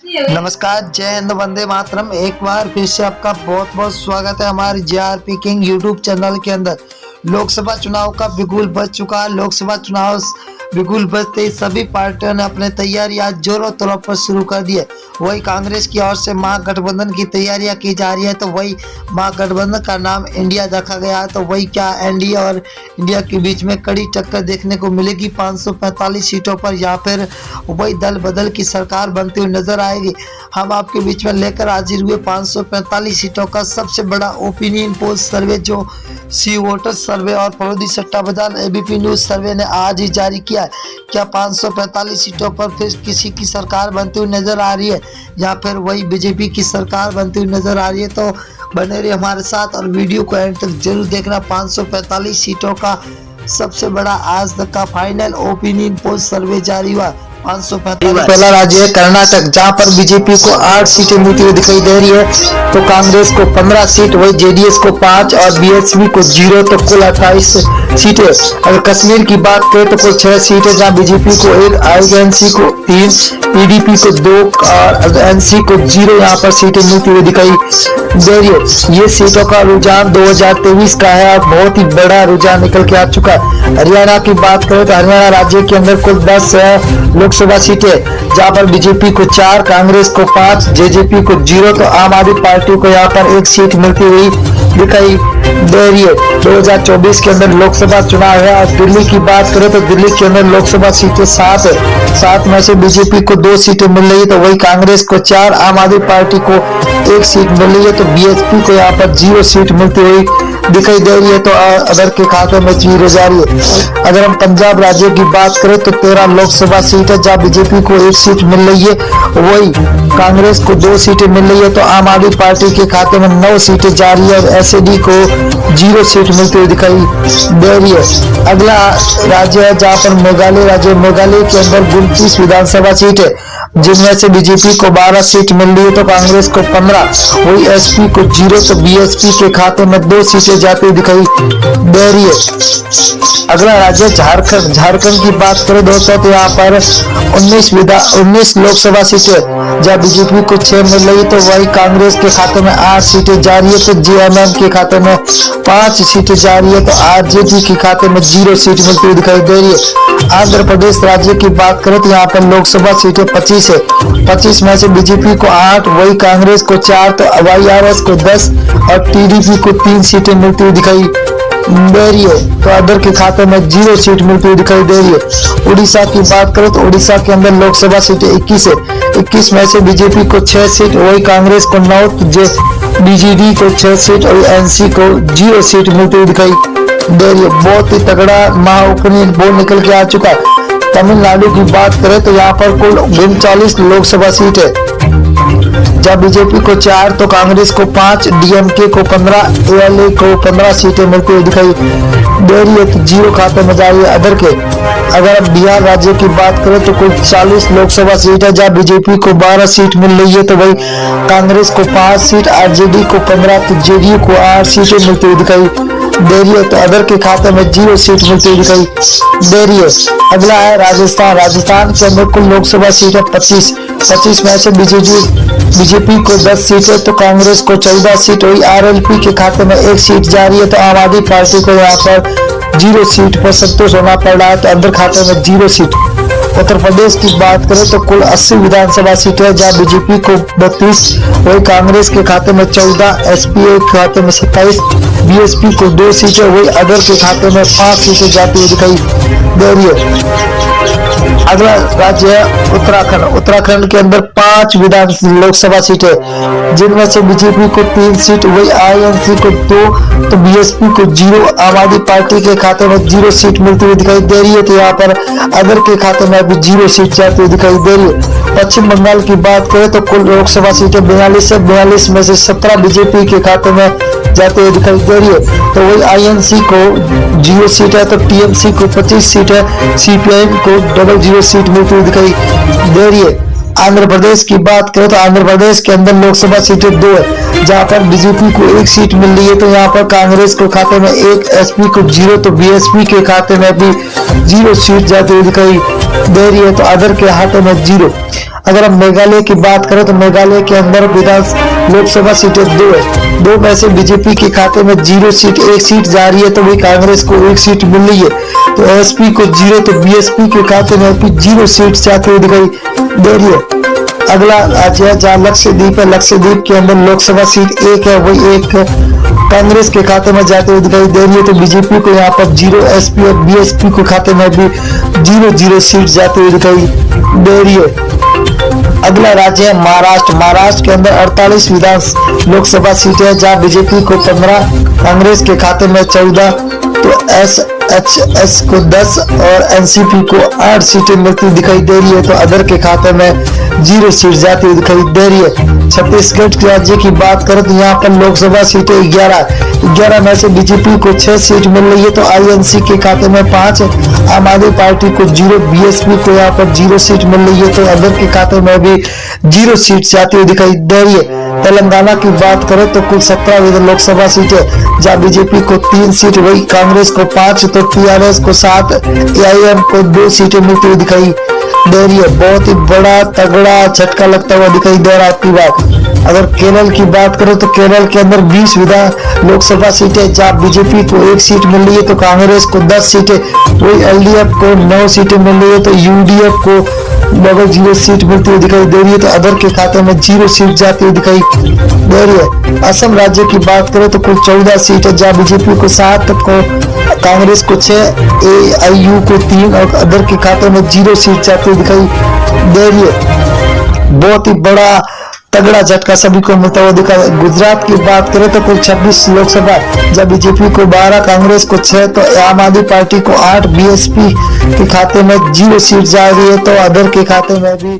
नमस्कार, जय हिंद, वंदे मातरम। एक बार फिर से आपका बहुत बहुत स्वागत है हमारे जेआरपी किंग यूट्यूब चैनल के अंदर। लोकसभा चुनाव का बिगुल बज चुका है। लोकसभा चुनाव बिगुल बजते ही सभी पार्टियों ने अपने तैयारियां जोरों तौर पर शुरू कर दी है। वही कांग्रेस की ओर से महागठबंधन की तैयारियां की जा रही है, तो वही महागठबंधन का नाम इंडिया रखा गया है। तो वही क्या एनडीए और इंडिया के बीच में कड़ी टक्कर देखने को मिलेगी 545 सीटों पर, या फिर वही दल बदल की सरकार बनती हुई नजर आएगी। हम आपके बीच में लेकर हाजिर हुए 545 सीटों का सबसे बड़ा ओपिनियन पोल सर्वे, जो सी वोटर सर्वे और फरोदी सट्टा बाजार एबीपी न्यूज सर्वे ने आज ही जारी किया है। क्या 545 सीटों पर फिर किसी की सरकार बनती हुई नजर आ रही है, या फिर वही बीजेपी की सरकार बनती हुई नजर आ रही है? तो बने रहिए हमारे साथ और वीडियो को एंड तक जरूर देखना। 545 सीटों का सबसे बड़ा आज तक का फाइनल ओपिनियन पोल सर्वे जारी हुआ। 545 पहला राज्य है कर्नाटक, जहां पर बीजेपी को 8 सीटें मिलती हुई दिखाई दे रही है, तो कांग्रेस को 15 सीट, वही जेडीएस को 5 और बीएसपी को 0, तो कुल 28 सीटें। अगर कश्मीर की बात करें तो कुल 6 सीटें, जहां बीजेपी को 1, आईएनसी को 3, पीडीपी को 2 और एनसी को 0 यहाँ पर सीटें मिलती हुई दिखाई दे रही है। ये सीटों का रुझान 2023 का है और बहुत ही बड़ा रुझान निकल के आ चुका है। हरियाणा की बात करें तो हरियाणा राज्य के अंदर कुल 10 लोकसभा सीटें, जहां पर बीजेपी को 4, कांग्रेस को 5, जेजेपी को 0, तो आम आदमी पार्टी को यहाँ पर 1 सीट मिलती हुई दिखाई दे रही है। 2024 के अंदर लोकसभा चुनाव है। और दिल्ली की बात करें तो दिल्ली के अंदर लोकसभा सीटें 7 है। 7 में से बीजेपी को 2 सीटें मिल रही है, तो वही कांग्रेस को 4, आम आदमी पार्टी को 1 सीट मिल रही है, तो बीएसपी को यहाँ पर 0 सीट मिलती हुई दिखाई दे रही है। तो अदर के खाते में 0 जा रही है। अगर हम पंजाब राज्य की बात करें तो 13 लोकसभा सीट है, जहाँ बीजेपी को 1 सीट मिल रही है, वही कांग्रेस को 2 सीटें मिल रही है, तो आम आदमी पार्टी के खाते में 9 सीटें जा रही है और एसएडी को 0 सीट मिलती हुई दिखाई दे रही है। अगला राज्य है जहाँ पर मेघालय राज्य। मेघालय के अंदर 29 विधानसभा सीट है, जिनमें से बीजेपी को 12 सीट मिल रही है, तो कांग्रेस को 15, वही एसपी को 0, तो बीएसपी के खाते में 2 सीटें जाती हुई दिखाई दे रही है। अगला राज्य झारखंड। झारखंड की बात करें दोस्तों तो यहाँ पर 19 लोकसभा सीटें, जहाँ बीजेपी को 6 मिल रही है, तो वही कांग्रेस के खाते में 8 सीटें जा रही है, तो जेएमएम के खाते में 5 सीटें जा रही है, तो आरजेडी के खाते में 0 सीट मिलती हुई दिखाई दे रही है। आंध्र प्रदेश राज्य की बात करें तो यहाँ पर लोकसभा सीटें 25 है। 25 में से बीजेपी को 8, वही कांग्रेस को 4, तो वाईआरएस को 10 और टीडीपी को 3 सीटें मिलती हुई दिखाई दे रही है, तो अदर के खाते में 0 सीट मिलती हुई दिखाई दे रही है। उड़ीसा की बात करें तो उड़ीसा के अंदर लोकसभा सीटें 21 है। 21 में से बीजेपी को 6 सीट, वही कांग्रेस को 9, बीजेडी को 6 सीट और एनसी को 0 सीट मिलती हुई दिखाई दे रही है। बहुत ही तगड़ा महाओपिनियन पोल निकल के आ चुका है। तमिलनाडु की बात करें तो यहाँ पर कुल 39 लोकसभा सीट है, जहाँ बीजेपी को 4, तो कांग्रेस को 5, डीएमके को 15, एएलए को 15 सीटें मिलती हुई दिखाई दे रही है, तो 0 खाते में जा रही है अदर के। अगर अब बिहार राज्य की बात करें तो कुल 40 लोकसभा सीट है, जहाँ बीजेपी को 12 सीट मिल रही है, तो वही कांग्रेस को 5 सीट, आरजेडी को 15, तो जेडीयू को 8 सीटें मिलती हुई दिखाई दे रही है, तो अदर के खाते में 0 सीट मिलती हुई दिखाई दे रही है। अगला है राजस्थान। राजस्थान के अंदर कुल लोकसभा सीट है 25। 25 में से बीजेपी को 10 सीट है, तो कांग्रेस को 14 सीट, वही आरएलपी के खाते में 1 सीट जा रही है, तो आम आदमी पार्टी को यहाँ पर 0 सीट पर संतोष होना पड़ रहा है, तो अंदर खाते में 0 सीट। उत्तर प्रदेश की बात करें तो कुल 80 विधानसभा सीटें हैं, जहाँ बीजेपी को 32, वही कांग्रेस के खाते में 14, एसपीए के खाते में 27, बीएसपी को 2 सीटें, वही अदर के खाते में 5 सीटें जाती हुई दिखाई दे रही है। अगला राज्य है उत्तराखंड। उत्तराखंड के अंदर 5 लोकसभा सीटें, जिनमें से बीजेपी को 3 सीट, वही आईएनसी को 2, तो बीएसपी को 0, आम आदमी पार्टी के खाते में 0 सीट मिलती हुई दिखाई दे रही है, तो यहाँ पर अदर के खाते में भी 0 सीट जाती हुई दिखाई दे रही है। पश्चिम बंगाल की बात करें तो कुल लोकसभा सीटें 42 है। 42 में से 17 बीजेपी के खाते में जाते हुए दिखाई दे रही है, तो वही आईएनसी को 0 सीट है, तो टीएमसी को 25 सीट है, सीपीआईएम को 00 सीट मिलती हुई दिखाई दे रही है। आंध्र प्रदेश की बात करें तो आंध्र प्रदेश के अंदर लोकसभा सीटें 2 है, जहां पर बीजेपी को 1 सीट मिल रही है। तो यहाँ पर कांग्रेस को खाते में 1, एसपी को 0, तो बीएसपी के खाते में भी 0 सीट जाती हुई दिखाई दे रही है, तो अदर के हाथों में 0। अगर हम मेघालय की बात करें तो मेघालय के अंदर लोकसभा सीटें 2 है, 2 में से बीजेपपी के खाते में 0 सीट, 1 सीट जा रही है, तो वही कांग्रेस को 1 सीट मिल रही है। तो एसपी को 0, तो बीएसपी के खाते में भी 0 सीट जाती हुई दिखाई दे रही है। अगला राज्य है जहाँ लक्षद्वीप है, लक्षद्वीप के अंदर लोकसभा सीट 1 है, वही 1 कांग्रेस के खाते में जाते हुए दिखाई दे रही है, तो बीजेपी को यहाँ पर 0, एसपी और बीएसपी के खाते में भी 0 सीट जाती हुई दिखाई दे रही है। अगला राज्य है महाराष्ट्र, महाराष्ट्र के अंदर 48 लोकसभा सीटें हैं, जहां बीजेपी को 15, कांग्रेस के खाते में 14, तो एसएचएस को 10 और एनसीपी को 8 सीटें मिलती दिखाई दे रही है, तो अदर के खाते में 0 सीट जाती हुई दिखाई दे रही है। छत्तीसगढ़ राज्य की बात करें तो यहाँ पर लोकसभा सीटें 11 में से बीजेपी को 6 सीट मिल रही है, तो आईएनसी के खाते में 5, आम आदमी पार्टी को 0, बीएसपी को यहाँ पर 0 सीट मिल रही है, तो अदर के खाते में भी 0 सीट जाती हुई दिखाई दे रही है। तेलंगाना की बात करें तो कुल 17 लोकसभा सीटें, जहाँ बीजेपी को 3 सीट, वही कांग्रेस को 5, तो टीआरएस को 7, एआईएम को 2 सीटें मिलती हुई दिखाई दे रही है। बहुत ही बड़ा तगड़ा झटका लगता हुआ दिखाई दे रहा है आपकी बात। अगर केरल की बात करें तो केरल के अंदर 20 लोकसभा सीटें, जहाँ बीजेपी को 1 सीट मिल रही है, तो कांग्रेस को 10 सीटें, वही एलडीएफ को 9 सीटें मिल रही है, तो यूडीएफ को लगभग 0 सीट मिलती हुई दिखाई दे रही है, तो अदर के खाते में 0 सीट जाती हुई दिखाई दे रही है। असम राज्य की बात करें तो कुल 14 सीट है, जहाँ बीजेपी को 7, को कांग्रेस को 6, एआईयू को 3 और अदर के खाते में 0 सीट जाती हुई दिखाई दे रही है। बहुत ही बड़ा तगड़ा झटका सभी को मिलता हुआ दिखा। गुजरात की बात करें तो कुल 26 लोकसभा, जब बीजेपी को 12, कांग्रेस को 6, तो आम आदमी पार्टी को 8, बीएसपी के खाते में 0 सीट जा रही है, तो अदर के खाते में भी